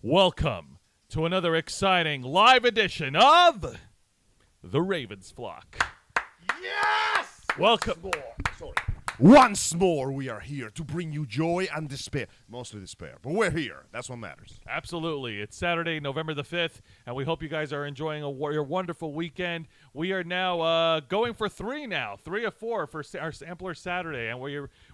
Welcome to another exciting live edition of The Ravens Flock. Yes! Welcome. Once more, we are here to bring you joy and despair. Mostly despair, but we're here. That's what matters. Absolutely. It's Saturday, November the 5th, and we hope you guys are enjoying your wonderful weekend. We are now going for three of four for our Sampler Saturday, and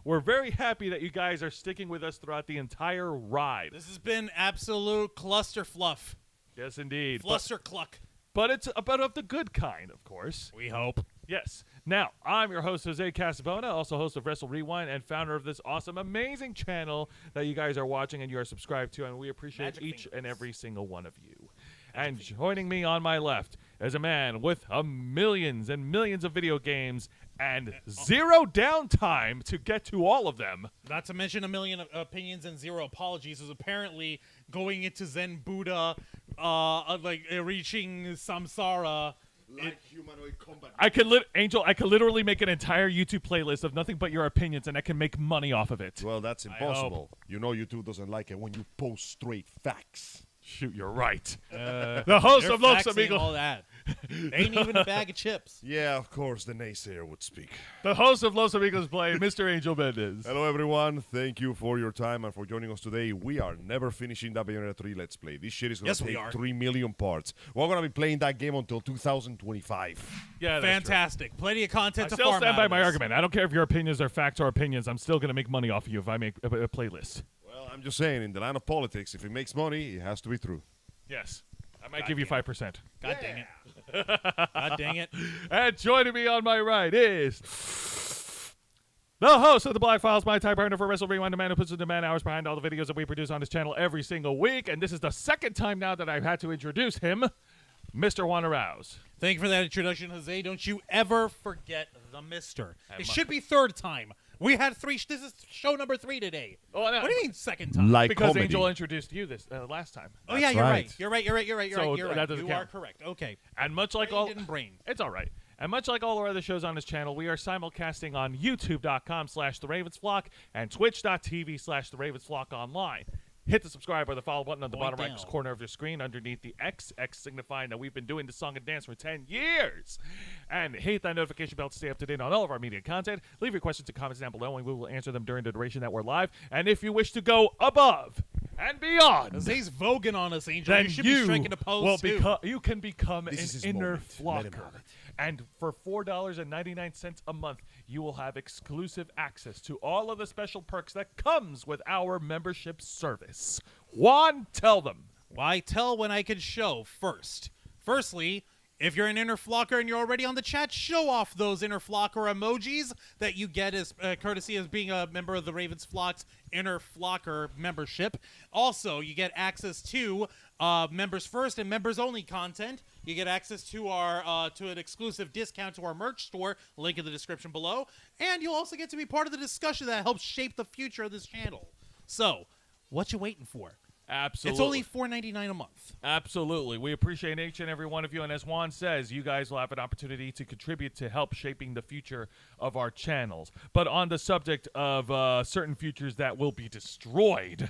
we're very happy that you guys are sticking with us throughout the entire ride. This has been absolute cluster fluff. Yes, indeed. Fluster cluck. But it's about of the good kind, of course. We hope. Yes. Now, I'm your host, Jose Casabona, also host of Wrestle Rewind and founder of this awesome, amazing channel that you guys are watching and you are subscribed to, and we appreciate each and every single one of you. And joining me on my left is a man with millions and millions of video games and zero downtime to get to all of them. Not to mention a million opinions and zero apologies is apparently going into Zen Buddha, reaching samsara. Like humanoid combat. I could literally make an entire YouTube playlist of nothing but your opinions, and I can make money off of it. Well, that's impossible. You know YouTube doesn't like it when you post straight facts. Shoot, you're right. The host of Los All Amigos. that. Ain't even a bag of chips. Yeah, of course, the naysayer would speak. The host of Los Amigos Play, Mr. Angel Mendez. Hello, everyone. Thank you for your time and for joining us today. We are never finishing that Bayonetta 3 Let's Play. This shit is going to take 3 million parts. We're going to be playing that game until 2025. Yeah, Fantastic. Plenty of content I to still farm stand out by of my this. argument. I don't care if your opinions are facts or opinions. I'm still going to make money off of you if I make a playlist. Well, I'm just saying, in the line of politics, if it makes money, it has to be true. Yes. I might give you 5%. God dang it. God dang it. And joining me on my right is the host of the Black Files, my time partner for Wrestle Rewind, the man who puts in the man hours behind all the videos that we produce on this channel every single week. And this is the second time now that I've had to introduce him, Mr. Juan Rouse. Thank you for that introduction, Jose. Don't you ever forget the mister. It should be third time. We had three. This is show number 3 today. Oh, no. What do you mean second time? Like Because comedy. Angel introduced you this last time. Oh, yeah, you're right. right. You're right. So You're that right. doesn't You are count. correct. Okay. And much like Brain all... didn't brain. It's all right. And much like all our other shows on this channel, we are simulcasting on youtube.com/theravensflock and twitch.tv/theravensflock online. Hit the subscribe or the follow button on the bottom right corner of your screen underneath the X signifying that we've been doing this song and dance for 10 years. And hit that notification bell to stay up to date on all of our media content. Leave your questions and comments down below, and we will answer them during the duration that we're live. And if you wish to go above and beyond, Jose's voguing on us, Angel. then You should be striking a pose, too. you can become This is his an inner moment. Let him flocker. have it. And for $4.99 a month, you will have exclusive access to all of the special perks that comes with our membership service. Juan, tell them. Why tell when I can show first? Firstly, if you're an inner flocker and you're already on the chat, show off those inner flocker emojis that you get as courtesy as being a member of the Ravens Flock's inner flocker membership. Also, you get access to members first and members only content. You get access to our to an exclusive discount to our merch store, link in the description below, and you'll also get to be part of the discussion that helps shape the future of this channel. So, what you waiting for? Absolutely. It's only $4.99 a month. Absolutely. We appreciate each and every one of you. And as Juan says, you guys will have an opportunity to contribute to help shaping the future of our channels. But on the subject of certain futures that will be destroyed.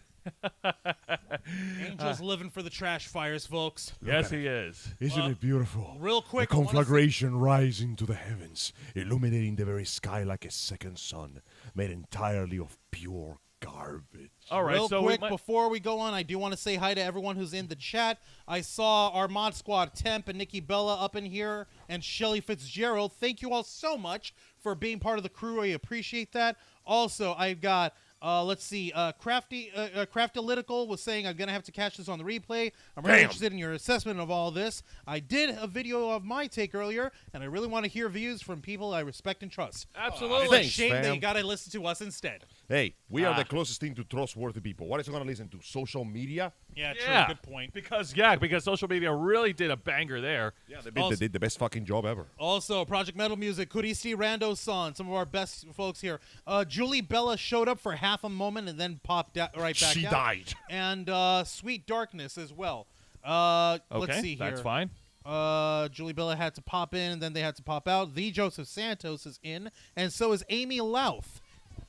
Angel's living for the trash fires, folks. Yes, he is. Isn't it beautiful? Real quick, The conflagration rising to the heavens, illuminating the very sky like a second sun, made entirely of pure garbage. All right. Real so quick, we might- before we go on, I do want to say hi to everyone who's in the chat. I saw our Mod Squad, Temp and Nikki Bella up in here, and Shelly Fitzgerald. Thank you all so much for being part of the crew. I appreciate that. Also, I've got... let's see. Craftalytical was saying I'm gonna have to catch this on the replay. I'm really interested in your assessment of all this. I did a video of my take earlier, and I really want to hear views from people I respect and trust. Absolutely. It's a Thanks, shame that fam. you gotta listen to us instead. Hey, we are the closest thing to trustworthy people. What is it going to listen to? Social media? Yeah, true. Yeah. Good point. Because social media really did a banger there. Yeah, they did the best fucking job ever. Also, Project Metal Music, Kuristi Rando-san, some of our best folks here. Julie Bella showed up for half a moment and then popped right back She out. died. And Sweet Darkness as well. Okay, Let's see here. that's fine. Julie Bella had to pop in, and then they had to pop out. The Joseph Santos is in, and so is Amy Louth.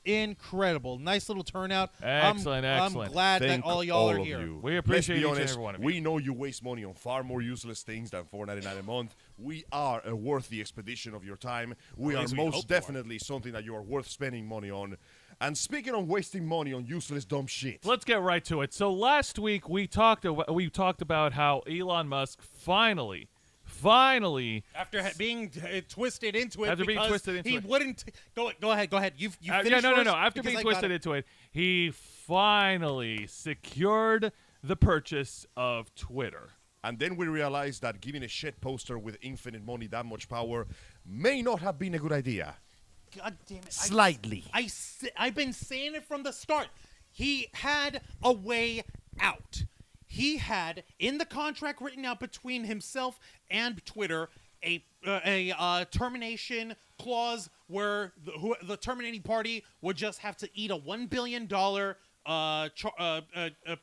incredible. Nice little turnout. Excellent, I'm excellent. glad Thank that all y'all are of here. you. We appreciate Let's be each and honest, every one of you. We know you waste money on far more useless things than $4.99 a month. We are a worthy expedition of your time. We are least we most hope definitely something that you are worth spending money on. And speaking of wasting money on useless dumb shit, Let's get right to it. So last week we talked about how Elon Musk finally After being twisted into it, After being because twisted into he it. wouldn't. Go ahead. You yeah, finished no. yours? After Because being I got twisted it. into it, he finally secured the purchase of Twitter. and then we realized that giving a shit poster with infinite money that much power may not have been a good idea. God damn it! Slightly. I've been saying it from the start. He had a way out. He had in the contract written out between himself and Twitter a termination clause where the terminating party would just have to eat a $1 billion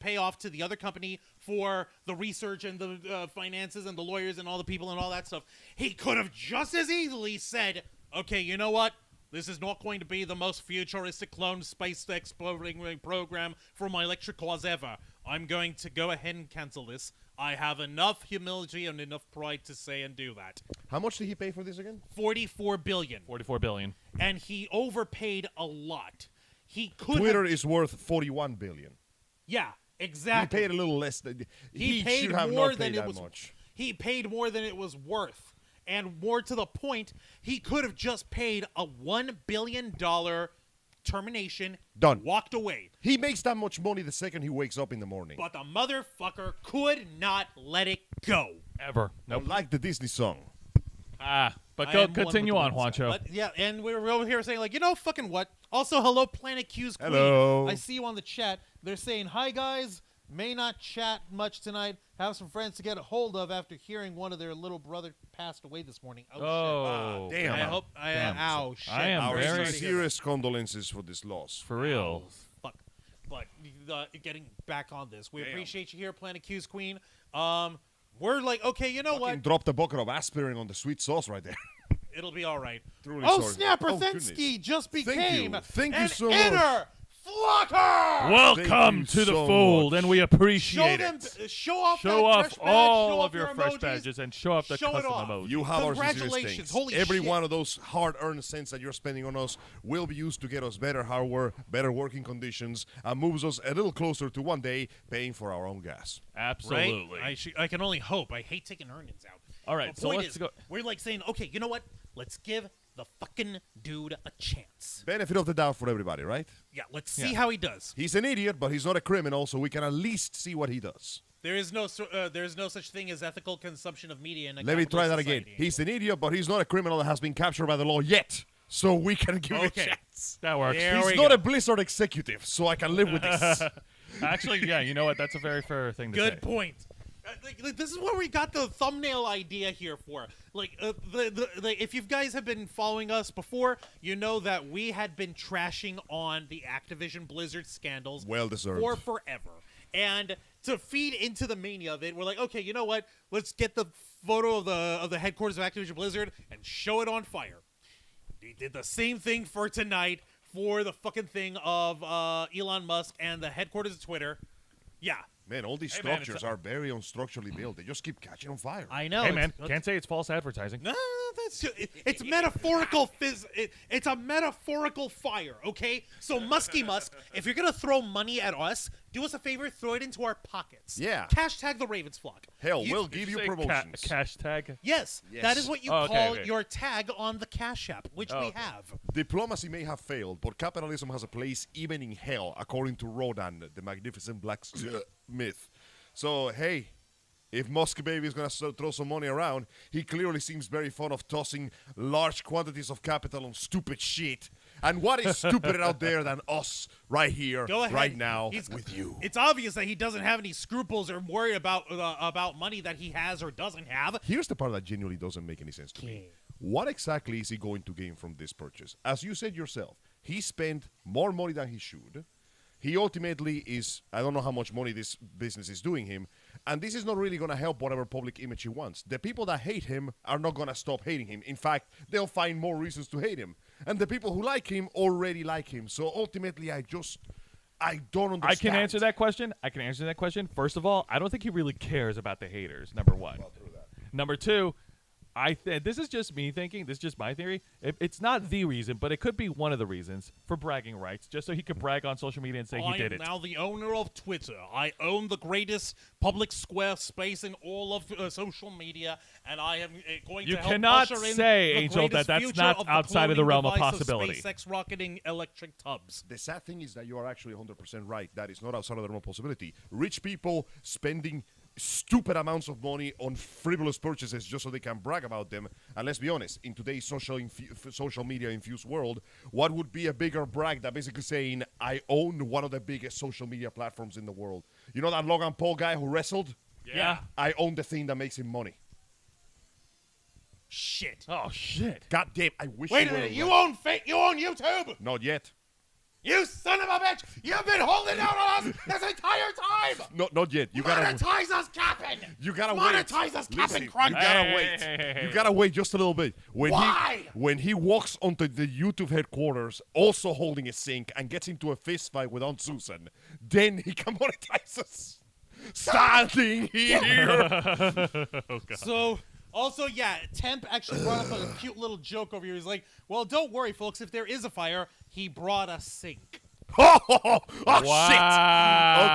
payoff to the other company for the research and the finances and the lawyers and all the people and all that stuff. He could have just as easily said, okay, you know what? This is not going to be the most futuristic clone space exploring program for my electric cars ever. I'm going to go ahead and cancel this. I have enough humility and enough pride to say and do that. How much did he pay for this again? $44 billion. $44 billion. And he overpaid a lot. He could Twitter have, is worth $41 billion. yeah, He exactly. paid a little less. He paid should have more not than paid it that was. much. He paid more than it was worth, and more to the point, he could have just paid a $1 billion termination. Done. Walked away, He makes that much money the second he wakes up in the morning. but the motherfucker could not let it go. Ever. Nope. Like the Disney song. But I go am one continue with on, the wind side. Juancho. But, yeah, and we were over here saying like, fucking what? Also, hello, Planet Q's Queen. Hello. I see you on the chat. They're saying, hi guys. May not chat much tonight. Have some friends to get a hold of after hearing one of their little brother passed away this morning. Oh, damn. shit. I hope. Ow, shit. I am Our very- sorry to hear sincerest condolences for this loss. For real. Fuck. But getting back on this, we Damn. appreciate you here, Planet Q's Queen. We're like, okay, you know Fucking what? dropped a bucket of aspirin on the sweet sauce right there. It'll be all right. Truly Oh, sorry. Snapper Oh, Thensky goodness. just Thank became you. Thank you an so much. inner flocker. Welcome you to the so fold, much. and we Show appreciate them, it. show off Show that off fresh badge, all show of off your fresh emojis. badges and show off the Show it custom off. emoji. You have our sincerest Congratulations. thanks. Holy Every shit. one of those hard-earned cents that you're spending on us will be used to get us better hardware, better working conditions, and moves us a little closer to one day paying for our own gas. Absolutely. Right? I can only hope. I hate taking earnings out. All right, The so point let's is, go- We're like saying, okay, you know what? Let's give the fucking dude a chance. Benefit of the doubt for everybody, right? Yeah, let's see Yeah. how he does. He's an idiot, but he's not a criminal, so we can at least see what he does. There is no such thing as ethical consumption of media in a Let me try that capitalist again. society. He's an idiot, but he's not a criminal that has been captured by the law yet, so we can give him a Okay. chance. That works. There He's we not go. a Blizzard executive, so I can live with this. Actually, yeah, you know what? That's a very fair thing to say. Good point. Like, this is what we got the thumbnail idea here for. Like, if you guys have been following us before, you know that we had been trashing on the Activision Blizzard scandals Well deserved. for forever. And to feed into the mania of it, we're like, okay, you know what? Let's get the photo of the headquarters of Activision Blizzard and show it on fire. They did the same thing for tonight for the fucking thing of Elon Musk and the headquarters of Twitter. Yeah. Man, all these Hey, man, structures are very unstructurally built. They just keep catching on fire. I know. Hey, man, can't say it's false advertising. No, it's metaphorical. It's a metaphorical fire. Okay, so Musky Musk, if you're gonna throw money at us, do us a favor, throw it into our pockets. Yeah. Hashtag the Ravens flock. Hell, You- we'll give you Say promotions. cash tag. Yes, Yes. that is what you Oh, okay, call okay. your tag on the Cash App, which Oh, we okay. have. Diplomacy may have failed, but capitalism has a place even in hell, according to Rodan, the magnificent blacksmith. So, hey, if Musk Baby is going to throw some money around, he clearly seems very fond of tossing large quantities of capital on stupid shit. And what is stupider out there than us right here, Go ahead. right now, He's- with you? It's obvious that he doesn't have any scruples or worry about money that he has or doesn't have. Here's the part that genuinely doesn't make any sense to me. Okay. What exactly is he going to gain from this purchase? As you said yourself, he spent more money than he should. He ultimately is, I don't know how much money this business is doing him, And this is not really going to help whatever public image he wants. The people that hate him are not going to stop hating him. In fact, they'll find more reasons to hate him. And the people who like him already like him. So ultimately, I don't understand. I can answer that question. First of all, I don't think he really cares about the haters, number one. Well, through that. Number two, this is just me thinking. This is just my theory. It's not the reason, but it could be one of the reasons for bragging rights, just so he could brag on social media and say he did it. I am now the owner of Twitter. I own the greatest public square space in all of social media, and I am going to You help cannot usher in say, the Angel, that greatest that's future not of outside of the cloning realm of device possibility. SpaceX rocketing electric tubs. The sad thing is that you are actually 100% right. That is not outside of the realm of possibility. Rich people spending stupid amounts of money on frivolous purchases just so they can brag about them. And let's be honest, in today's social media infused world, what would be a bigger brag than basically saying, I own one of the biggest social media platforms in the world? You know that Logan Paul guy who wrestled? Yeah. I own the thing that makes him money. Shit. Oh, shit. God damn, I wish Wait you a were minute. right. You own YouTube? Not yet. You son of a bitch! You've been holding out on us this entire time! No, not yet. You gotta Monetize us, Captain! You gotta Monetize wait. us, Listen, Captain you Crunch! gotta wait. Hey. You gotta wait just a little bit. Why? When he walks onto the YouTube headquarters, also holding a sink, and gets into a fist fight with Aunt Susan, then he can monetize us. Standing here. So, also, yeah, Temp actually brought up a cute little joke over here. He's like, well, don't worry, folks. If there is a fire, he brought a sink. Oh, Wow. shit.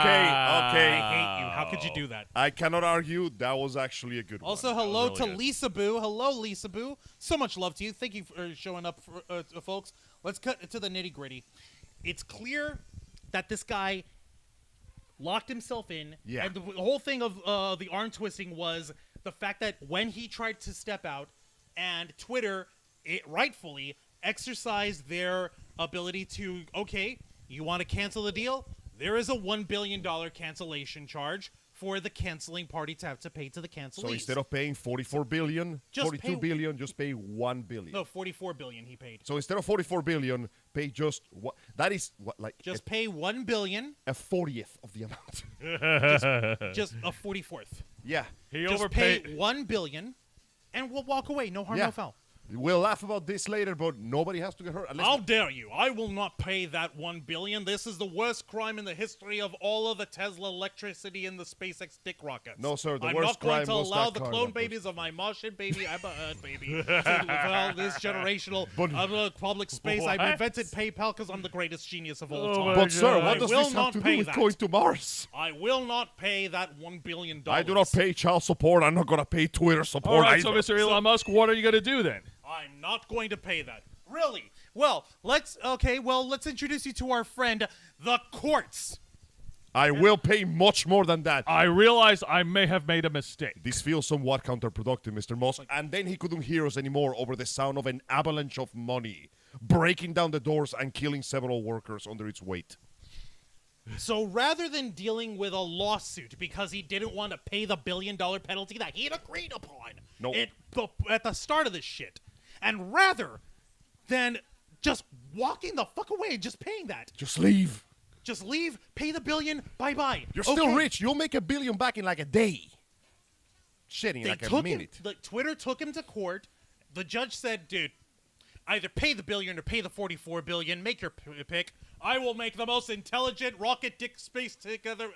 Okay. I hate you. How could you do that? I cannot argue. That was actually a good one. Also, hello really to good. Lisa Boo. Hello, Lisa Boo. So much love to you. Thank you for showing up, folks. Let's cut to the nitty gritty. It's clear that this guy locked himself in. Yeah. And the whole thing of the arm twisting was the fact that when he tried to step out, and Twitter, rightfully, exercised their ability to, okay, you want to cancel the deal? There is a $1 billion cancellation charge for the canceling party to have to pay to the cancelees. So instead of paying 44 billion, Just 42 pay- billion, just pay 1 billion. No, $44 billion he paid. So instead of 44 billion, pay just what? That is what, like Just pay $1 billion, a 40th of the amount. just a 44th. Yeah. He Just overpaid. pay $1 billion, and we'll walk away. No harm, Yeah. no foul. We'll laugh about this later, but nobody has to get hurt. How dare you? I will not pay that $1 billion. This is the worst crime in the history of all of the Tesla electricity and the SpaceX dick rockets. No, sir, the I'm worst not going crime to was allow that the car clone that babies of my Martian baby, Abba baby, to well, this generational public space. I've What? invented PayPal because I'm the greatest genius of all Oh time. my But sir, God. what I does will this not have to pay do with that. going to Mars? I will not pay that $1 billion. I do not pay child support. I'm not going to pay Twitter All support right, so either. Mr. Elon Musk, what are you going to do then? I'm not going to pay that. Really? Well, let's introduce you to our friend, the courts. I will pay much more than that. I realize I may have made a mistake. This feels somewhat counterproductive, Mr. Musk. And then he couldn't hear us anymore over the sound of an avalanche of money breaking down the doors and killing several workers under its weight. So rather than dealing with a lawsuit because he didn't want to pay the $1 billion penalty that he had agreed upon at the start of this shit, and rather than just walking the fuck away and just paying that, Just leave. just leave, pay the $1 billion, bye-bye. You're still rich. You'll make $1 billion back in like a day. Shit, in They like a took him, minute. Twitter took him to court. The judge said, dude, either pay the $1 billion or pay the $44 billion. Make your pick. I will make the most intelligent rocket dick space together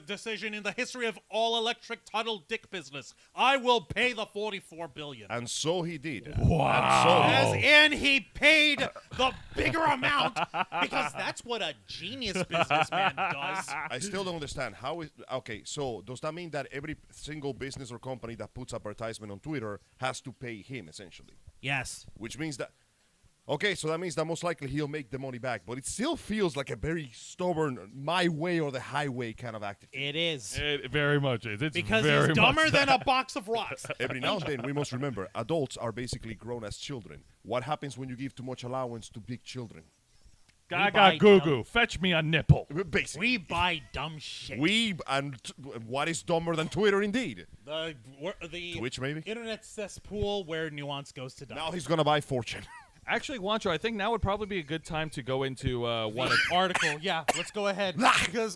decision in the history of all electric tunnel dick business. I will pay the $44 billion. And so he did. Wow. As in, he paid the bigger amount because that's what a genius businessman does. I still don't understand how is okay. So does that mean that every single business or company that puts advertisement on Twitter has to pay him essentially? Yes. Which means that okay, so that means that most likely he'll make the money back, but it still feels like a very stubborn my way or the highway kind of attitude. It is. It very much is. It's Because very he's dumber much than that. a box of rocks. Every now and then we must remember adults are basically grown as children. What happens when you give too much allowance to big children? Gaga buy goo dumb- goo, fetch me a nipple. Basically. We buy dumb shit. What is dumber than Twitter indeed? The Twitch, maybe? internet cesspool where nuance goes to die. Now he's gonna buy Fortune. Actually, Wancho, I think now would probably be a good time to go into one of article. Yeah, let's go ahead because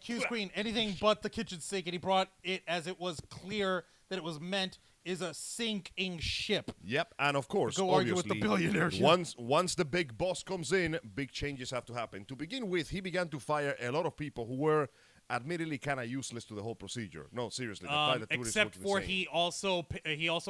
Q Screen, anything but the kitchen sink, and he brought it as it was clear that it was meant is a sinking ship. Yep, and of course, Go argue with the billionaire. Once the big boss comes in, big changes have to happen. To begin with, he began to fire a lot of people who were admittedly kind of useless to the whole procedure. No, seriously. Except for he also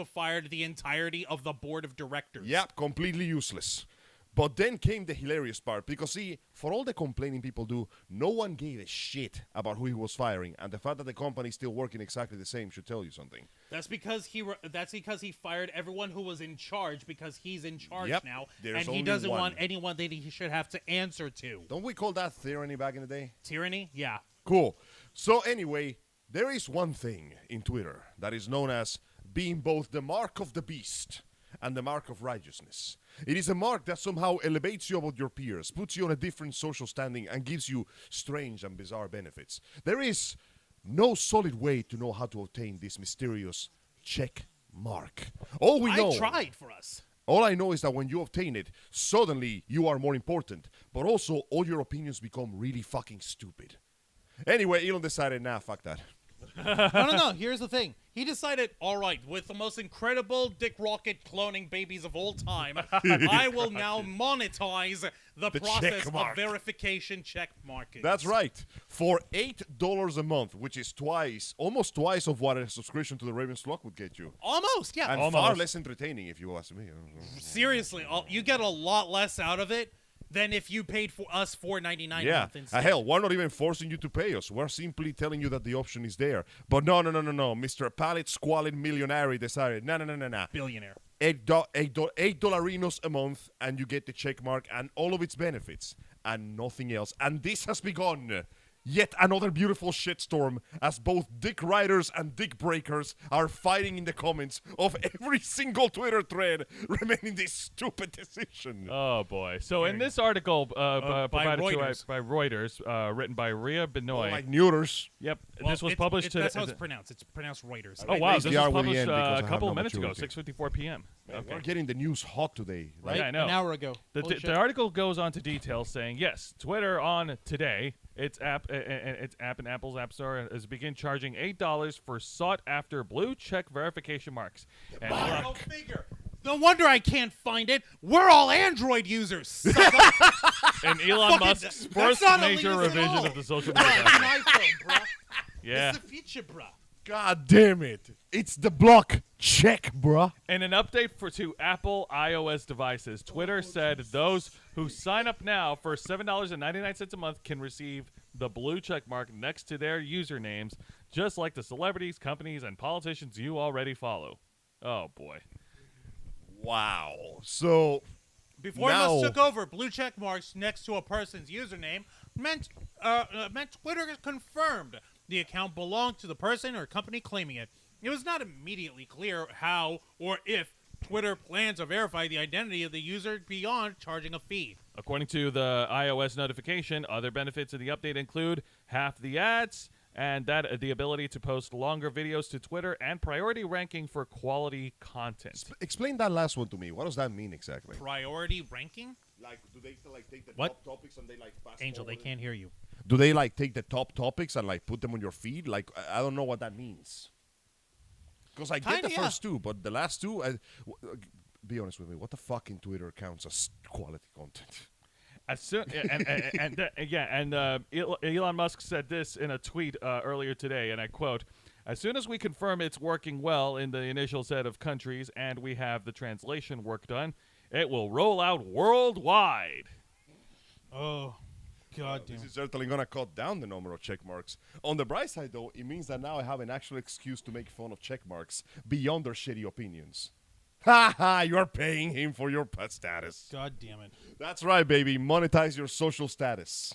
fired the entirety of the board of directors. Yep, completely useless. But then came the hilarious part, because see, for all the complaining people do, no one gave a shit about who he was firing, and the fact that the company is still working exactly the same should tell you something. That's because he fired everyone who was in charge, because he's in charge now, there's and he only doesn't one. want anyone that he should have to answer to. Don't we call that tyranny back in the day? Tyranny? Yeah. Cool. So anyway, there is one thing in Twitter that is known as being both the mark of the beast and the mark of righteousness. It is a mark that somehow elevates you above your peers, puts you on a different social standing, and gives you strange and bizarre benefits. There is no solid way to know how to obtain this mysterious check mark. All we know... I tried for us. All I know is that when you obtain it, suddenly you are more important, but also all your opinions become really fucking stupid. Anyway, Elon decided, nah, fuck that. No. Here's the thing. He decided, all right, with the most incredible Dick Rocket cloning babies of all time, I will now monetize the process check of mark. verification check marking. That's right. For $8 a month, which is almost twice of what a subscription to the Ravens Flock would get you. Almost, yeah. And far less entertaining, if you ask me. Seriously, you get a lot less out of it than if you paid for us $4.99 a month instead. Hell, we're not even forcing you to pay us. We're simply telling you that the option is there. But no. Mr. Pallet Squalid Millionary decided, no. Billionaire. $8 a month, and you get the check mark and all of its benefits, and nothing else. And this has begun yet another beautiful shitstorm, as both dick riders and dick breakers are fighting in the comments of every single Twitter thread, remaining this stupid decision. Oh boy! So in this article provided Reuters. by Reuters, written by Ria Benoit. Like neuters. Yep, Well, this was published today. That's how it's pronounced. It's pronounced Reuters. Oh wow! It's This the was R with the published N because I a have couple no of minutes ago, maturity. 6:54 p.m. We're getting the news hot today. Yeah, I know. An hour ago. The article goes on to detail saying, yes, Twitter on today, its app in Apple's App Store has begun charging $8 for sought-after blue check verification marks. And Go figure. No wonder I can't find it. We're all Android users. and Elon Musk's first major revision of the social media It's an platform. iPhone, bro. Yeah. It's the feature, bro. God damn it. It's the block check, bruh. In an update to Apple iOS devices, Twitter said those who sign up now for $7.99 a month can receive the blue check mark next to their usernames, just like the celebrities, companies, and politicians you already follow. Oh, boy. Wow. So, Before now, Musk took over, blue check marks next to a person's username meant Twitter confirmed the account belonged to the person or company claiming it. It was not immediately clear how or if Twitter plans to verify the identity of the user beyond charging a fee. According to the iOS notification, other benefits of the update include half the ads and that the ability to post longer videos to Twitter and priority ranking for quality content. explain that last one to me. What does that mean exactly? Priority ranking? Like, do they take the What? top topics and they fast Angel, they forward it? can't hear you. Do they take the top topics and put them on your feed? I don't know what that means. Because I get Kinda, the first two, but the last two, be honest with me, what the fuck in Twitter counts as quality content? As soon Elon Musk said this in a tweet earlier today, and I quote, "As soon as we confirm it's working well in the initial set of countries and we have the translation work done, it will roll out worldwide." Oh, God damn. This is certainly going to cut down the number of check marks. On the bright side, though, it means that now I have an actual excuse to make fun of check marks beyond their shitty opinions. Ha ha, you're paying him for your pet status. God damn it. That's right, baby. Monetize your social status.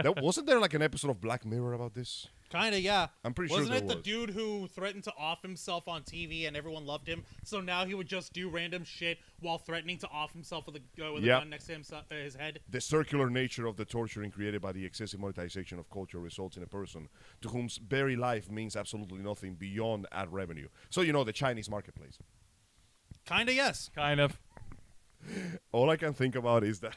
Wasn't there an episode of Black Mirror about this? Kinda, yeah. I'm pretty sure Wasn't there it the was. dude who threatened to off himself on TV and everyone loved him? So now he would just do random shit while threatening to off himself with a gun next to his head. The circular nature of the torturing created by the excessive monetization of culture results in a person to whom's very life means absolutely nothing beyond ad revenue. So, the Chinese marketplace. Kinda, yes. Kind of. All I can think about is that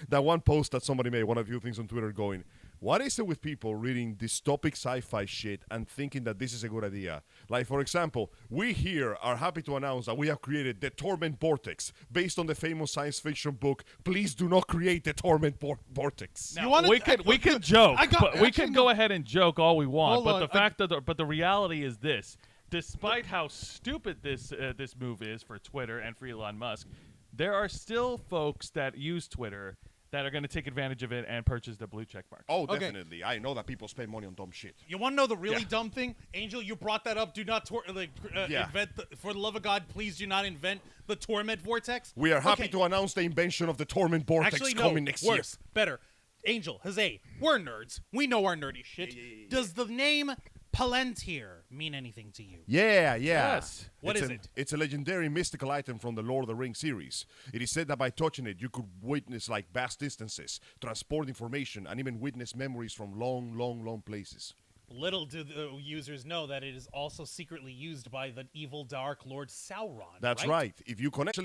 that one post that somebody made, one of you things on Twitter going, what is it with people reading dystopic sci-fi shit and thinking that this is a good idea? Like, for example, we here are happy to announce that we have created the Torment Vortex based on the famous science fiction book, Please Do Not Create the Torment Vortex. Now, You wanna- we can joke, but we actually, can go ahead and joke all we want. Hold But on, the fact that but the reality is this: despite how stupid this move is for Twitter and for Elon Musk, there are still folks that use Twitter that are going to take advantage of it and purchase the blue check mark. Oh, Okay. definitely. I know that people spend money on dumb shit. You want to know the really Yeah. dumb thing? Angel, you brought that up. Do not Yeah. invent, for the love of God, please do not invent the Torment Vortex. We are happy Okay. to announce the invention of the Torment Vortex Actually, coming no, next year. worse, better. Angel, Jose, we're nerds. We know our nerdy shit. Does the name Palantir mean anything to you? Yeah. Yes. What It's is an- it? It's a legendary mystical item from the Lord of the Rings series. It is said that by touching it, you could witness like vast distances, transport information, and even witness memories from long, long, long places. Little do the users know that it is also secretly used by the evil Dark Lord Sauron. That's right. If you connect